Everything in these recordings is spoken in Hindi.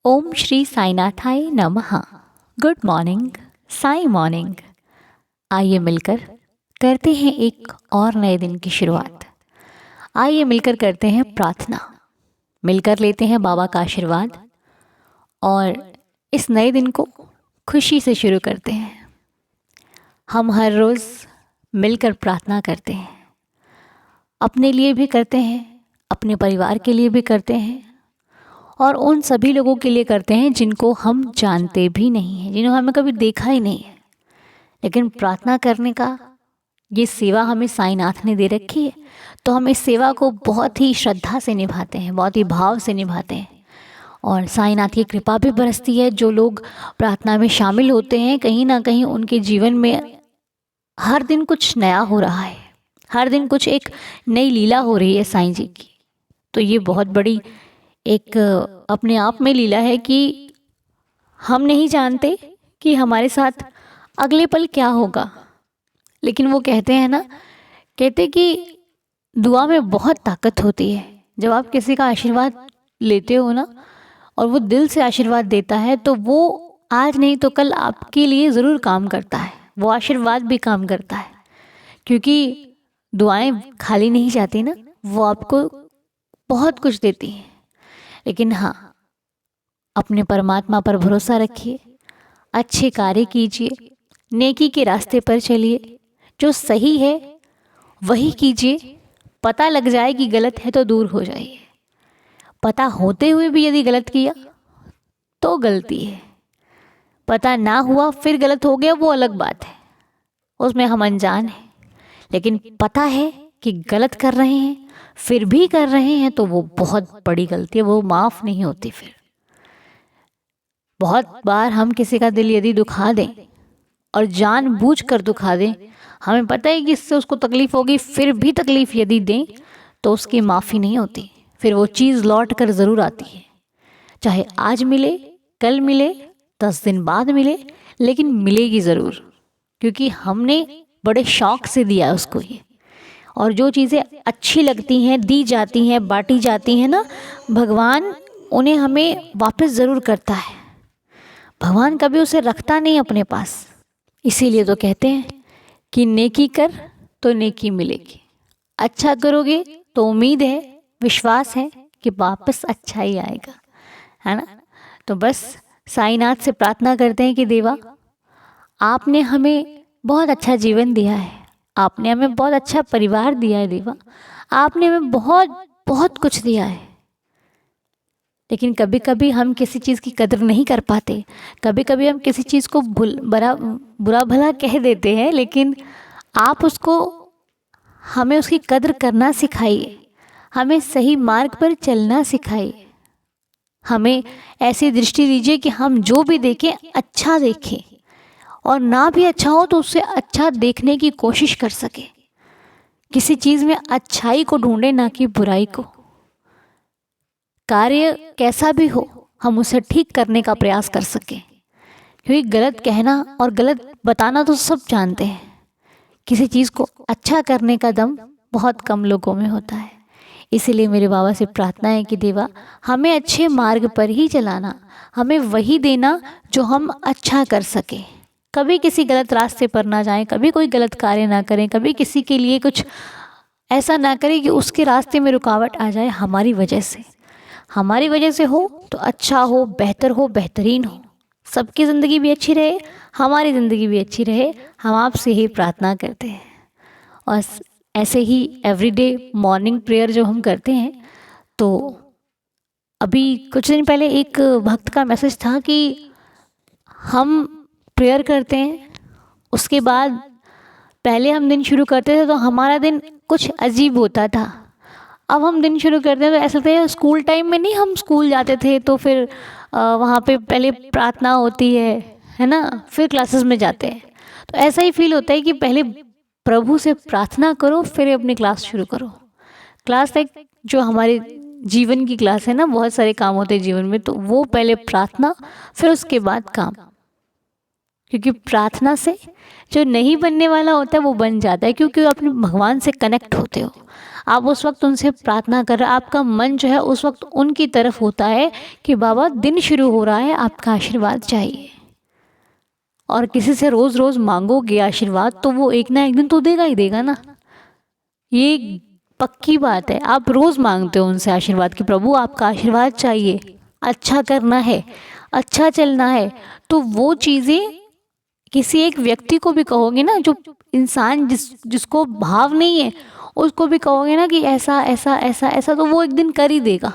ओम श्री साईनाथाय नमः। Good morning, Sai morning. आइए मिलकर करते हैं एक और नए दिन की शुरुआत। आइए मिलकर करते हैं प्रार्थना, मिलकर लेते हैं बाबा का आशीर्वाद और इस नए दिन को खुशी से शुरू करते हैं। हम हर रोज़ मिलकर प्रार्थना करते हैं, अपने लिए भी करते हैं, अपने परिवार के लिए भी करते हैं और उन सभी लोगों के लिए करते हैं जिनको हम जानते भी नहीं हैं, जिन्होंने हमें कभी देखा ही नहीं है। लेकिन प्रार्थना करने का ये सेवा हमें साईनाथ ने दे रखी है, तो हम इस सेवा को बहुत ही श्रद्धा से निभाते हैं, बहुत ही भाव से निभाते हैं और साईनाथ की कृपा भी बरसती है। जो लोग प्रार्थना में शामिल होते हैं, कहीं ना कहीं उनके जीवन में हर दिन कुछ नया हो रहा है, हर दिन कुछ एक नई लीला हो रही है साईं जी की। तो ये बहुत बड़ी एक अपने आप में लीला है कि हम नहीं जानते कि हमारे साथ अगले पल क्या होगा, लेकिन वो कहते हैं ना, कहते कि दुआ में बहुत ताकत होती है। जब आप किसी का आशीर्वाद लेते हो ना और वो दिल से आशीर्वाद देता है, तो वो आज नहीं तो कल आपके लिए ज़रूर काम करता है, वो आशीर्वाद भी काम करता है। क्योंकि दुआएं खाली नहीं जाती ना, वो आपको बहुत कुछ देती हैं। लेकिन हाँ, अपने परमात्मा पर भरोसा रखिए, अच्छे कार्य कीजिए, नेकी के रास्ते पर चलिए, जो सही है वही कीजिए। पता लग जाए कि गलत है तो दूर हो जाइए, पता होते हुए भी यदि गलत किया तो गलती है, पता ना हुआ फिर गलत हो गया वो अलग बात है, उसमें हम अनजान हैं। लेकिन पता है कि गलत कर रहे हैं फिर भी कर रहे हैं तो वो बहुत बड़ी गलती है, वो माफ़ नहीं होती। फिर बहुत बार हम किसी का दिल यदि दुखा दें और जानबूझकर दुखा दें, हमें पता है कि इससे उसको तकलीफ़ होगी, फिर भी तकलीफ़ यदि दें तो उसकी माफ़ी नहीं होती, फिर वो चीज़ लौट कर ज़रूर आती है। चाहे आज मिले, कल मिले, 10 दिन बाद मिले, लेकिन मिलेगी ज़रूर, क्योंकि हमने बड़े शौक़ से दिया उसको ये। और जो चीज़ें अच्छी लगती हैं, दी जाती हैं, बांटी जाती हैं ना, भगवान उन्हें हमें वापस ज़रूर करता है। भगवान कभी उसे रखता नहीं अपने पास। इसीलिए तो कहते हैं कि नेकी कर तो नेकी मिलेगी, अच्छा करोगे तो उम्मीद है, विश्वास है कि वापस अच्छा ही आएगा, है ना। तो बस साईनाथ से प्रार्थना करते हैं कि देवा, आपने हमें बहुत अच्छा जीवन दिया है, आपने हमें बहुत अच्छा परिवार दिया है देवा, आपने हमें बहुत बहुत कुछ दिया है। लेकिन कभी कभी हम किसी चीज़ की कदर नहीं कर पाते, कभी कभी हम किसी चीज़ को बुरा भला कह देते हैं, लेकिन आप उसको हमें उसकी कदर करना सिखाइए, हमें सही मार्ग पर चलना सिखाइए, हमें ऐसी दृष्टि दीजिए कि हम जो भी देखें अच्छा देखें और ना भी अच्छा हो तो उससे अच्छा देखने की कोशिश कर सके। किसी चीज़ में अच्छाई को ढूंढे, ना कि बुराई को। कार्य कैसा भी हो हम उसे ठीक करने का प्रयास कर सकें, क्योंकि गलत कहना और गलत बताना तो सब जानते हैं, किसी चीज़ को अच्छा करने का दम बहुत कम लोगों में होता है। इसीलिए मेरे बाबा से प्रार्थना है कि देवा, हमें अच्छे मार्ग पर ही चलाना, हमें वही देना जो हम अच्छा कर सकें। कभी किसी गलत रास्ते पर ना जाएं, कभी कोई गलत कार्य ना करें, कभी किसी के लिए कुछ ऐसा ना करें कि उसके रास्ते में रुकावट आ जाए हमारी वजह से। हमारी वजह से हो तो अच्छा हो, बेहतर हो, बेहतरीन हो, सबकी ज़िंदगी भी अच्छी रहे, हमारी ज़िंदगी भी अच्छी रहे। हम आपसे ही प्रार्थना करते हैं। और ऐसे ही एवरीडे मॉर्निंग प्रेयर जो हम करते हैं, तो अभी कुछ दिन पहले एक भक्त का मैसेज था कि हम प्रेयर करते हैं, उसके बाद पहले हम दिन शुरू करते थे तो हमारा दिन कुछ अजीब होता था। अब हम दिन शुरू करते हैं तो ऐसा लगता है स्कूल टाइम में नहीं, हम स्कूल जाते थे तो फिर वहाँ पे पहले प्रार्थना होती है ना, फिर क्लासेस में जाते हैं। तो ऐसा ही फील होता है कि पहले प्रभु से प्रार्थना करो फिर अपनी क्लास शुरू करो। क्लास एक जो हमारे जीवन की क्लास है ना, बहुत सारे काम होते हैं जीवन में, तो वो पहले प्रार्थना फिर उसके बाद काम। क्योंकि प्रार्थना से जो नहीं बनने वाला होता है वो बन जाता है, क्योंकि आप अपने भगवान से कनेक्ट होते हो, आप उस वक्त उनसे प्रार्थना कर रहे, आपका मन जो है उस वक्त उनकी तरफ होता है कि बाबा दिन शुरू हो रहा है, आपका आशीर्वाद चाहिए। और किसी से रोज रोज मांगोगे आशीर्वाद तो वो एक ना एक दिन तो देगा ही देगा ना, ये पक्की बात है। आप रोज मांगते हो उनसे आशीर्वाद कि प्रभु आपका आशीर्वाद चाहिए, अच्छा करना है, अच्छा चलना है, तो वो चीजें किसी एक व्यक्ति को भी कहोगे ना, जो इंसान जिसको भाव नहीं है उसको भी कहोगे ना कि ऐसा ऐसा ऐसा ऐसा, तो वो एक दिन कर ही देगा।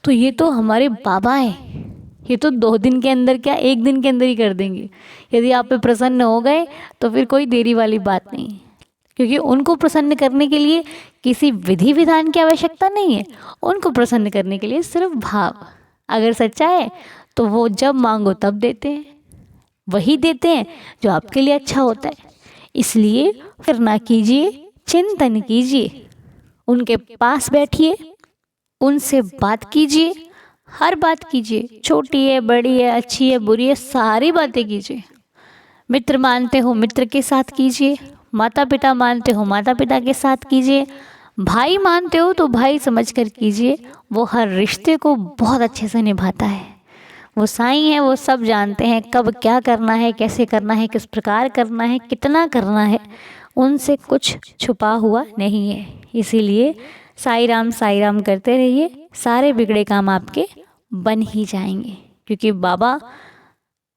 तो ये तो हमारे बाबा हैं, ये तो 2 दिन के अंदर क्या 1 दिन के अंदर ही कर देंगे। यदि आप पे प्रसन्न हो गए तो फिर कोई देरी वाली बात नहीं है, क्योंकि उनको प्रसन्न करने के लिए किसी विधि विधान की आवश्यकता नहीं है। उनको प्रसन्न करने के लिए सिर्फ भाव अगर सच्चा है तो वो जब मांगो तब देते हैं, वही देते हैं जो आपके लिए अच्छा होता है। इसलिए फिर ना कीजिए, चिंतन कीजिए, उनके पास बैठिए, उनसे बात कीजिए, हर बात कीजिए, छोटी है बड़ी है अच्छी है बुरी है, सारी बातें कीजिए। मित्र मानते हो मित्र के साथ कीजिए, माता पिता मानते हो माता पिता के साथ कीजिए, भाई मानते हो तो भाई समझ कर कीजिए। वो हर रिश्ते को बहुत अच्छे से निभाता है। वो साईं है, वो सब जानते हैं कब क्या करना है, कैसे करना है, किस प्रकार करना है, कितना करना है, उनसे कुछ छुपा हुआ नहीं है। इसीलिए साई राम करते रहिए, सारे बिगड़े काम आपके बन ही जाएंगे। क्योंकि बाबा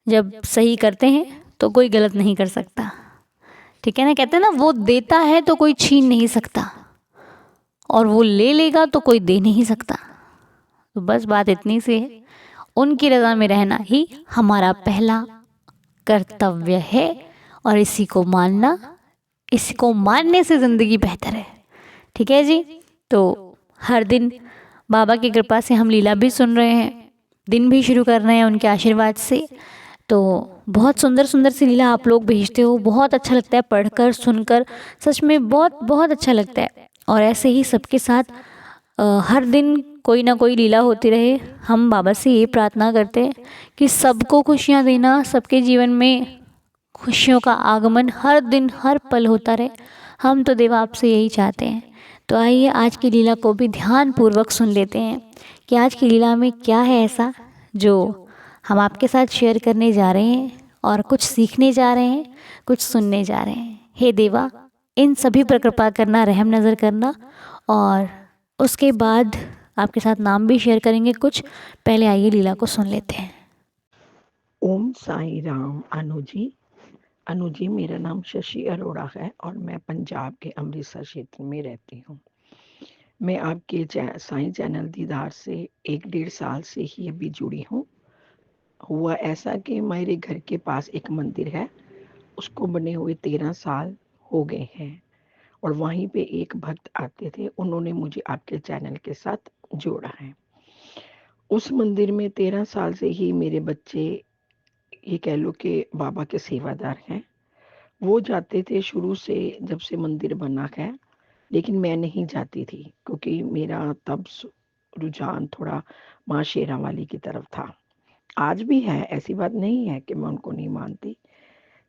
जब सही करते हैं तो कोई गलत नहीं कर सकता, ठीक है ना। कहते हैं ना, वो देता है तो कोई छीन नहीं सकता, और वो ले लेगा तो कोई दे नहीं सकता। तो बस बात इतनी सी है, उनकी रज़ा में रहना ही हमारा पहला कर्तव्य है, और इसी को मानना, इसको मानने से ज़िंदगी बेहतर है। ठीक है जी। तो हर दिन बाबा की कृपा से हम लीला भी सुन रहे हैं, दिन भी शुरू कर रहे हैं उनके आशीर्वाद से। तो बहुत सुंदर सुंदर सी लीला आप लोग भेजते हो, बहुत अच्छा लगता है पढ़कर सुनकर, सच में बहुत बहुत अच्छा लगता है। और ऐसे ही सबके साथ हर दिन कोई ना कोई लीला होती रहे। हम बाबा से ये प्रार्थना करते हैं कि सबको खुशियाँ देना, सबके जीवन में खुशियों का आगमन हर दिन हर पल होता रहे। हम तो देवा आपसे यही चाहते हैं। तो आइए आज की लीला को भी ध्यान पूर्वक सुन लेते हैं कि आज की लीला में क्या है ऐसा जो हम आपके साथ शेयर करने जा रहे हैं, और कुछ सीखने जा रहे हैं, कुछ सुनने जा रहे हैं। हे देवा, इन सभी पर कृपा करना, रहम नज़र करना। और उसके बाद आपके साथ नाम भी शेयर करेंगे कुछ। पहले आइए लीला को सुन लेते हैं। ओम साई राम। अनुजी मेरा नाम शशि अरोड़ा है और मैं पंजाब के अमृतसर क्षेत्र में रहती हूँ। मैं आपके साई चैनल दीदार से 1-1.5 साल से ही अभी जुड़ी हूँ। हुआ ऐसा कि मेरे घर के पास एक मंदिर है, उसको बने हुए 13 साल हो गए हैं, और वहीं पे एक भक्त आते थे, उन्होंने मुझे आपके चैनल के साथ जोड़ा है। उस मंदिर में 13 साल से ही मेरे बच्चे, ये कह लो कि बाबा के सेवादार हैं। वो जाते थे शुरू से, जब से मंदिर बना है, लेकिन मैं नहीं जाती थी क्योंकि मेरा तब रुझान थोड़ा माँ शेरावाली की तरफ था। आज भी है, ऐसी बात नहीं है कि मैं उनको नहीं मानती।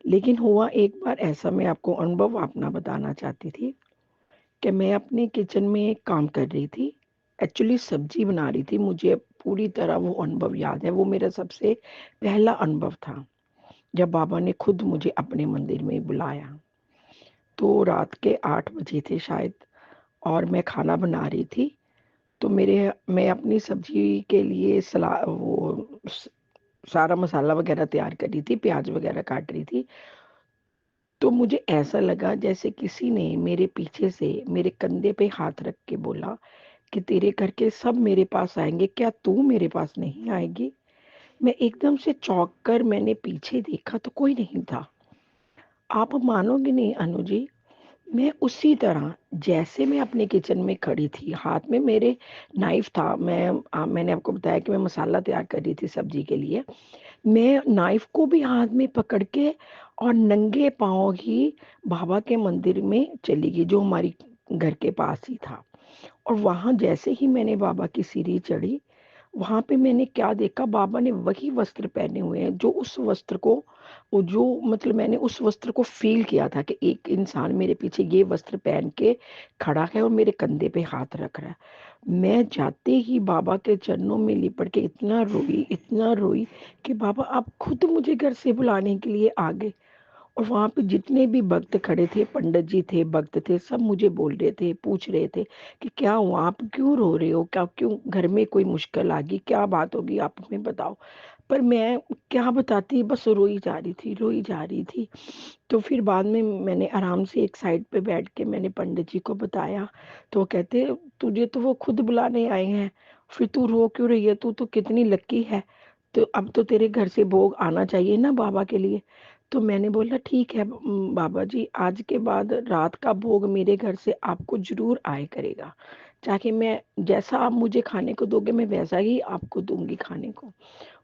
लेकिन हुआ एक बार ऐसा, मैं आपको अनुभव अपना बताना चाहती थी कि मैं अपने किचन में काम कर रही थी, एक्चुअली सब्जी बना रही थी। मुझे पूरी तरह वो अनुभव याद है। वो मेरा सबसे पहला अनुभव था जब बाबा ने खुद मुझे अपने मंदिर में बुलाया। तो रात के 8 बजे थे शायद, और मैं खाना बना रही थी। तो मैं अपनी सब्जी के लिए सारा मसाला वगैरह तैयार कर रही थी, प्याज वगैरह काट रही थी। तो मुझे ऐसा लगा जैसे किसी ने मेरे पीछे से मेरे कंधे पे हाथ रख के बोला कि तेरे घर के सब मेरे पास आएंगे, क्या तू मेरे पास नहीं आएगी? मैं एकदम से चौंक कर मैंने पीछे देखा तो कोई नहीं था। आप मानोगे नहीं अनु जी, मैं उसी तरह जैसे मैं अपने किचन में खड़ी थी, हाथ में मेरे नाइफ था। मैंने आपको बताया कि मैं मसाला तैयार कर रही थी सब्जी के लिए। मैं नाइफ को भी हाथ में पकड़ के और नंगे पाँव ही बाबा के मंदिर में चली गई, जो हमारी घर के पास ही था। और वहाँ जैसे ही मैंने बाबा की सीढ़ी चढ़ी, वहाँ पे मैंने क्या देखा, बाबा ने वही वस्त्र पहने हुए हैं जो उस वस्त्र को, वो जो मतलब मैंने उस वस्त्र को फ़ील किया था कि एक इंसान मेरे पीछे ये वस्त्र पहन के खड़ा है और मेरे कंधे पे हाथ रख रहा है। मैं जाते ही बाबा के चरणों में लिपट के इतना रोई कि बाबा आप खुद मुझे घर से बुलाने के लिए आ गए। और वहाँ पे जितने भी भक्त खड़े थे, पंडित जी थे, भक्त थे, सब मुझे बोल रहे थे, पूछ रहे थे कि क्या हुआ? आप क्यों रो रहे हो? क्या क्यों घर में कोई मुश्किल आ गई? क्या बात होगी? आप हमें बताओ। पर मैं क्या बताती, बस रोई जा रही थी। तो फिर बाद में मैंने आराम से एक साइड पे बैठ के मैंने पंडित जी को बताया, तो वो कहते, "तुझे तो वो खुद बुलाने आए हैं, फिर तू रो क्यों रही है? तू तो कितनी लकी है। तो अब तो तेरे घर से भोग आना चाहिए ना बाबा के लिए।" तो मैंने बोला, "ठीक है बाबा जी, आज के बाद रात का भोग मेरे घर से आपको ज़रूर आया करेगा, ताकि मैं जैसा आप मुझे खाने को दोगे, मैं वैसा ही आपको दूँगी खाने को।"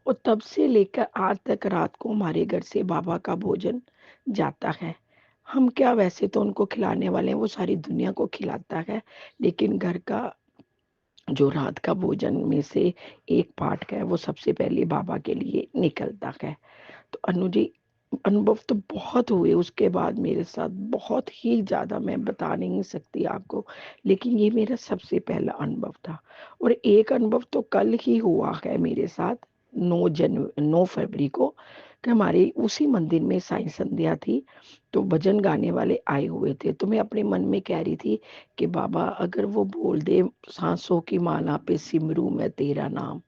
और तब से लेकर आज तक रात को हमारे घर से बाबा का भोजन जाता है। हम क्या, वैसे तो उनको खिलाने वाले हैं, वो सारी दुनिया को खिलाता है, लेकिन घर का जो रात का भोजन में से एक पार्ट है, वो सबसे पहले बाबा के लिए निकलता है। तो अनु जी, अनुभव तो बहुत हुए उसके बाद मेरे साथ, बहुत ही ज़्यादा, मैं बता नहीं सकती आपको, लेकिन ये मेरा सबसे पहला अनुभव था। और एक अनुभव तो कल ही हुआ है मेरे साथ, 9 फरवरी को, कि हमारे उसी मंदिर में साईं संध्या थी, तो भजन गाने वाले आए हुए थे। तो मैं अपने मन में कह रही थी कि बाबा अगर वो बोल दे, "साँसों की माला पे सिमरूँ मैं तेरा नाम",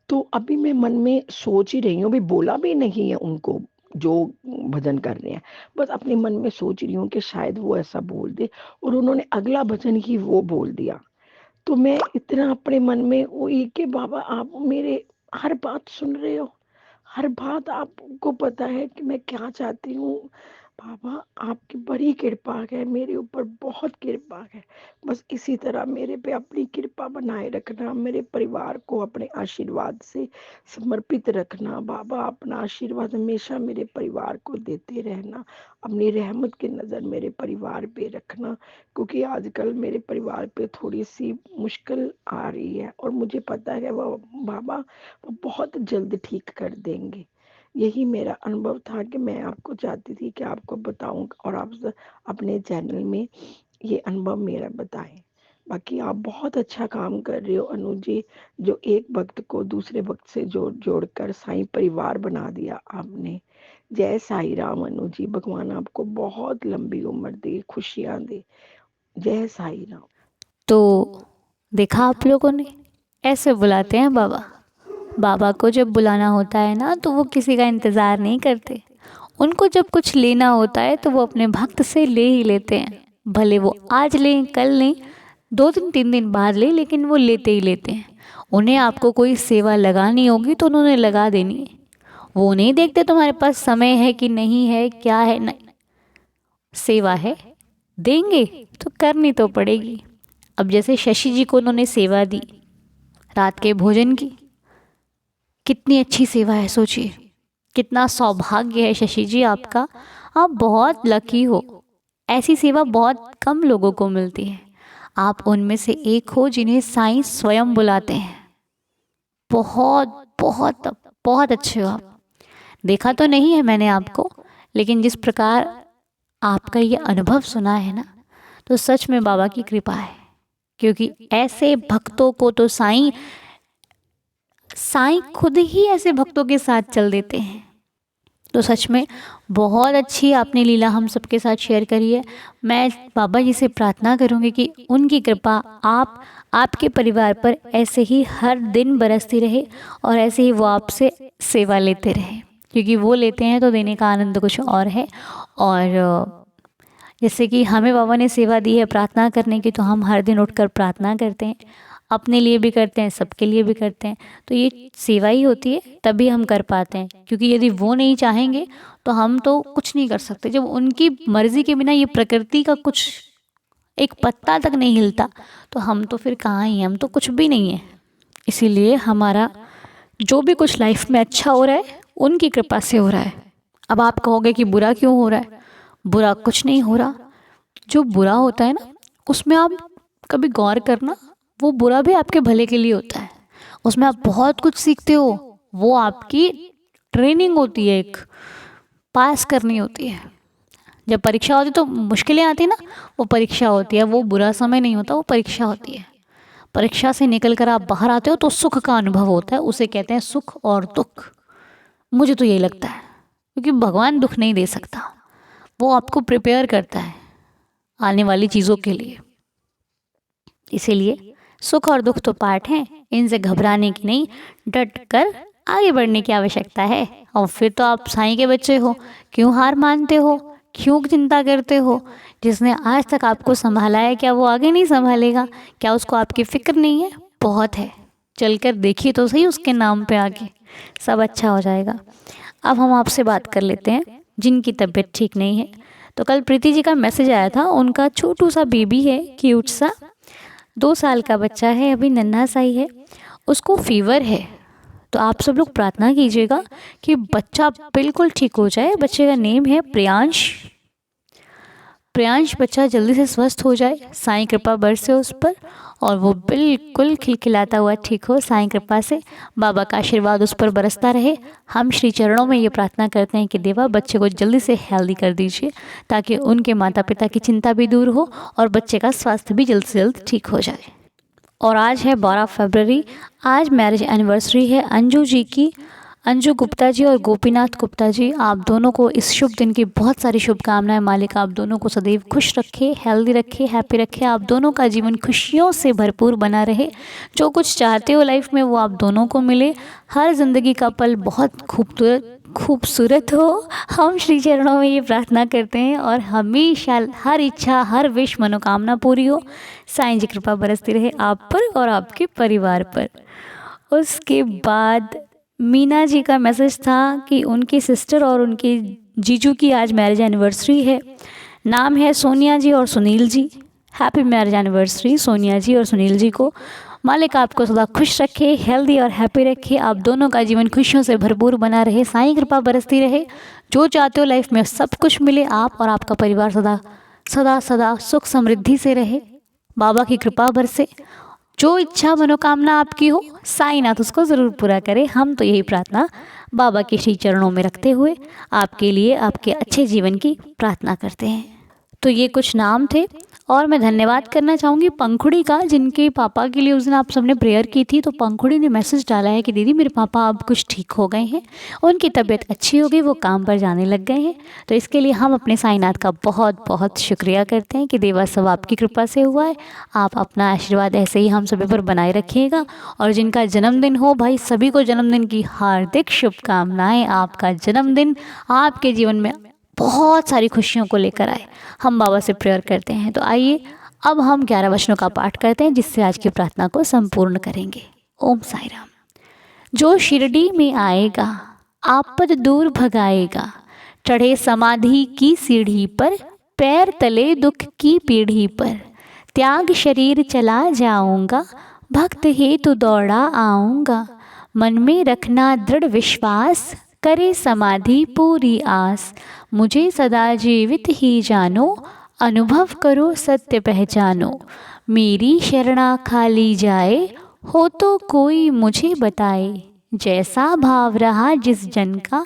तो अभी मैं मन में सोच ही रही हूँ, अभी बोला भी नहीं है उनको जो भजन कर रहे हैं। बस अपने मन में सोच रही हूँ कि शायद वो ऐसा बोल दे, और उन्होंने अगला भजन ही वो बोल दिया। तो मैं इतना अपने मन में हुई कि बाबा आप मेरे हर बात सुन रहे हो, हर बात आपको पता है कि मैं क्या चाहती हूँ। बाबा आपकी बड़ी कृपा है, मेरे ऊपर बहुत कृपा है। बस इसी तरह मेरे पे अपनी कृपा बनाए रखना, मेरे परिवार को अपने आशीर्वाद से समर्पित रखना। बाबा अपना आशीर्वाद हमेशा मेरे परिवार को देते रहना, अपनी रहमत की नज़र मेरे परिवार पे रखना, क्योंकि आजकल मेरे परिवार पे थोड़ी-सी मुश्किल आ रही है, और मुझे पता है वो बाबा वो बहुत जल्द ठीक कर देंगे। यही मेरा अनुभव था कि मैं आपको चाहती थी कि आपको बताऊँ, और आप अपने चैनल में ये अनुभव मेरा बताएँ। बाकी आप बहुत अच्छा काम कर रहे हो अनु जी, जो एक भक्त को दूसरे भक्त से जोड़कर साईं परिवार बना दिया आपने। जय साईं राम अनु जी, भगवान आपको बहुत लंबी उम्र दे, खुशियाँ दे। जय साईं राम। तो देखा आप लोगों ने, ऐसे बुलाते हैं बाबा। बाबा को जब बुलाना होता है ना, तो वो किसी का इंतज़ार नहीं करते। उनको जब कुछ लेना होता है तो वो अपने भक्त से ले ही लेते हैं, भले वो आज लें कल लें 2 दिन 3 दिन बाद लें, लेकिन वो लेते ही लेते हैं। उन्हें आपको कोई सेवा लगानी होगी तो उन्होंने लगा देनी है। वो नहीं देखते तुम्हारे पास समय है कि नहीं है, क्या है, नहीं, सेवा है, देंगे तो करनी तो पड़ेगी। अब जैसे शशि जी को उन्होंने सेवा दी रात के भोजन की, कितनी अच्छी सेवा है, सोचिए कितना सौभाग्य है शशि जी आपका। आप बहुत लकी हो, ऐसी सेवा बहुत कम लोगों को मिलती है। आप उनमें से एक हो जिन्हें साईं स्वयं बुलाते हैं। बहुत बहुत बहुत अच्छे हो आप। देखा तो नहीं है मैंने आपको, लेकिन जिस प्रकार आपका ये अनुभव सुना है ना, तो सच में बाबा की कृपा है। क्योंकि ऐसे भक्तों को तो साईं साईं खुद ही ऐसे भक्तों के साथ चल देते हैं। तो सच में बहुत अच्छी आपने लीला हम सबके साथ शेयर करी है। मैं बाबा जी से प्रार्थना करूंगी कि उनकी कृपा आप आपके परिवार पर ऐसे ही हर दिन बरसती रहे, और ऐसे ही वो आपसे सेवा लेते रहे, क्योंकि वो लेते हैं तो देने का आनंद कुछ और है। और जैसे कि हमें बाबा ने सेवा दी है प्रार्थना करने की, तो हम हर दिन उठकर प्रार्थना करते हैं, अपने लिए भी करते हैं, सबके लिए भी करते हैं। तो ये सेवा ही होती है, तभी हम कर पाते हैं। क्योंकि यदि वो नहीं चाहेंगे तो हम तो कुछ नहीं कर सकते। जब उनकी मर्जी के बिना ये प्रकृति का कुछ एक पत्ता तक नहीं हिलता, तो हम तो फिर कहाँ ही हैं, हम तो कुछ भी नहीं है। इसीलिए हमारा जो भी कुछ लाइफ में अच्छा हो रहा है उनकी कृपा से हो रहा है। अब आप कहोगे कि बुरा क्यों हो रहा है? बुरा कुछ नहीं हो रहा। जो बुरा होता है ना, उसमें आप कभी गौर करना, वो बुरा भी आपके भले के लिए होता है। उसमें आप बहुत कुछ सीखते हो, वो आपकी ट्रेनिंग होती है, एक पास करनी होती है। जब परीक्षा होती तो मुश्किलें आती ना, वो परीक्षा होती है, वो बुरा समय नहीं होता, वो परीक्षा होती है। परीक्षा से निकल कर आप बाहर आते हो तो सुख का अनुभव होता है, उसे कहते हैं सुख और दुख। मुझे तो यही लगता है, क्योंकि भगवान दुख नहीं दे सकता, वो आपको प्रिपेयर करता है आने वाली चीज़ों के लिए। इसीलिए सुख और दुख तो पार्ट हैं, इनसे घबराने की नहीं, डट कर आगे बढ़ने की आवश्यकता है। और फिर तो आप साईं के बच्चे हो, क्यों हार मानते हो, क्यों चिंता करते हो? जिसने आज तक आपको संभाला है, क्या वो आगे नहीं संभालेगा? क्या उसको आपकी फिक्र नहीं है? बहुत है, चलकर देखिए तो सही उसके नाम पे आगे, सब अच्छा हो जाएगा। अब हम आपसे बात कर लेते हैं जिनकी तबीयत ठीक नहीं है। तो कल प्रीति जी का मैसेज आया था, उनका छोटू सा बेबी है, क्यूट सा 2 साल का बच्चा है, अभी नन्हा सा ही है, उसको फीवर है। तो आप सब लोग प्रार्थना कीजिएगा कि बच्चा बिल्कुल ठीक हो जाए। बच्चे का नेम है प्रियांश। प्रियांश बच्चा जल्दी से स्वस्थ हो जाए, साईं कृपा बरसे उस पर, और वो बिल्कुल खिलखिलाता हुआ ठीक हो साईं कृपा से। बाबा का आशीर्वाद उस पर बरसता रहे। हम श्री चरणों में ये प्रार्थना करते हैं कि देवा बच्चे को जल्दी से हेल्दी कर दीजिए, ताकि उनके माता पिता की चिंता भी दूर हो और बच्चे का स्वास्थ्य भी जल्द से जल्द ठीक हो जाए। और आज है 12 फरवरी, आज मैरिज एनिवर्सरी है अंजू जी की। अंजू गुप्ता जी और गोपीनाथ गुप्ता जी, आप दोनों को इस शुभ दिन की बहुत सारी शुभकामनाएं। मालिक आप दोनों को सदैव खुश रखे, हेल्दी रखे, हैप्पी रखे, आप दोनों का जीवन खुशियों से भरपूर बना रहे। जो कुछ चाहते हो लाइफ में वो आप दोनों को मिले। हर जिंदगी का पल बहुत खूबसूरत हो। हम श्री चरणों में ये प्रार्थना करते हैं, और हमेशा हर इच्छा, हर विश, मनोकामना पूरी हो। साईं जी कृपा बरसती रहे आप पर और आपके परिवार पर। उसके बाद मीना जी का मैसेज था कि उनकी सिस्टर और उनके जीजू की आज मैरिज एनिवर्सरी है। नाम है सोनिया जी और Sunil ji. Happy marriage anniversary Sonia जी और सुनील जी को। मालिक आपको सदा खुश रखे, हेल्दी और हैप्पी रखे, आप दोनों का जीवन खुशियों से भरपूर बना रहे, साईं कृपा बरसती रहे। जो चाहते हो लाइफ में सब कुछ मिले, आप और आपका परिवार सदा सदा सदा सुख समृद्धि से रहे, बाबा की कृपा बरसे। जो इच्छा मनोकामना आपकी हो, साईनाथ उसको ज़रूर पूरा करे। हम तो यही प्रार्थना बाबा के श्री चरणों में रखते हुए आपके लिए, आपके अच्छे जीवन की प्रार्थना करते हैं। तो ये कुछ नाम थे, और मैं धन्यवाद करना चाहूँगी पंखुड़ी का, जिनके पापा के लिए उस दिन आप सबने प्रेयर की थी। तो पंखुड़ी ने मैसेज डाला है कि दीदी मेरे पापा अब कुछ ठीक हो गए हैं, उनकी तबीयत अच्छी हो गई, वो काम पर जाने लग गए हैं। तो इसके लिए हम अपने साईनाथ का बहुत बहुत शुक्रिया करते हैं कि देवा सब आपकी कृपा से हुआ है। आप अपना आशीर्वाद ऐसे ही हम सभी पर बनाए रखिएगा। और जिनका जन्मदिन हो, भाई सभी को जन्मदिन की हार्दिक शुभकामनाएं। आपका जन्मदिन आपके जीवन में बहुत सारी खुशियों को लेकर आए, हम बाबा से प्रेयर करते हैं। तो आइए अब हम 11 वचनों का पाठ करते हैं, जिससे आज की प्रार्थना को संपूर्ण करेंगे। ओम साई राम। जो शिरडी में आएगा आपद दूर भगाएगा, चढ़े समाधि की सीढ़ी पर, पैर तले दुख की पीढ़ी पर, त्याग शरीर चला जाऊंगा, भक्त हेतु दौड़ा आऊंगा, मन में रखना दृढ़ विश्वास, करे समाधि पूरी आस, मुझे सदा जीवित ही जानो, अनुभव करो सत्य पहचानो, मेरी शरणा खाली जाए, हो तो कोई मुझे बताए, जैसा भाव रहा जिस जन का,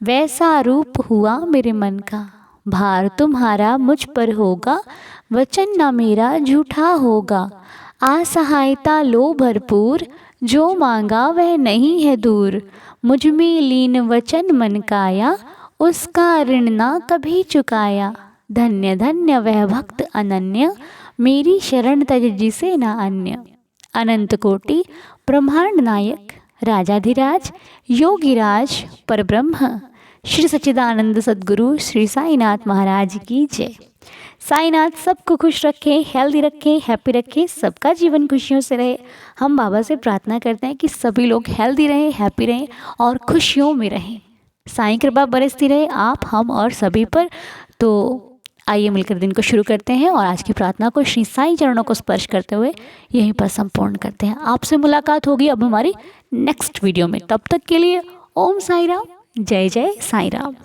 वैसा रूप हुआ मेरे मन का, भार तुम्हारा मुझ पर होगा, वचन न मेरा झूठा होगा, असहायता लो भरपूर, जो मांगा वह नहीं है दूर, मुझ में लीन वचन मन काया, उसका ऋण ना कभी चुकाया, धन्य धन्य वह भक्त अनन्य, मेरी शरण तज जिसे न अन्य, अनंत कोटि ब्रह्मांड नायक, राजाधिराज योगीराज परब्रह्म, श्री सच्चिदानंद सद्गुरु श्री साईनाथ महाराज की जय। साईनाथ सबको खुश रखे, हेल्दी रखे, हैप्पी रखे, सबका जीवन खुशियों से रहे। हम बाबा से प्रार्थना करते हैं कि सभी लोग हेल्दी रहें, हैप्पी रहें और खुशियों में रहें। साईं कृपा बरसती रहे आप, हम और सभी पर। तो आइए मिलकर दिन को शुरू करते हैं, और आज की प्रार्थना को श्री साईं चरणों को स्पर्श करते हुए यहीं पर संपूर्ण करते हैं। आपसे मुलाकात होगी अब हमारी नेक्स्ट वीडियो में। तब तक के लिए ओम साई राम, जय जय साई राम।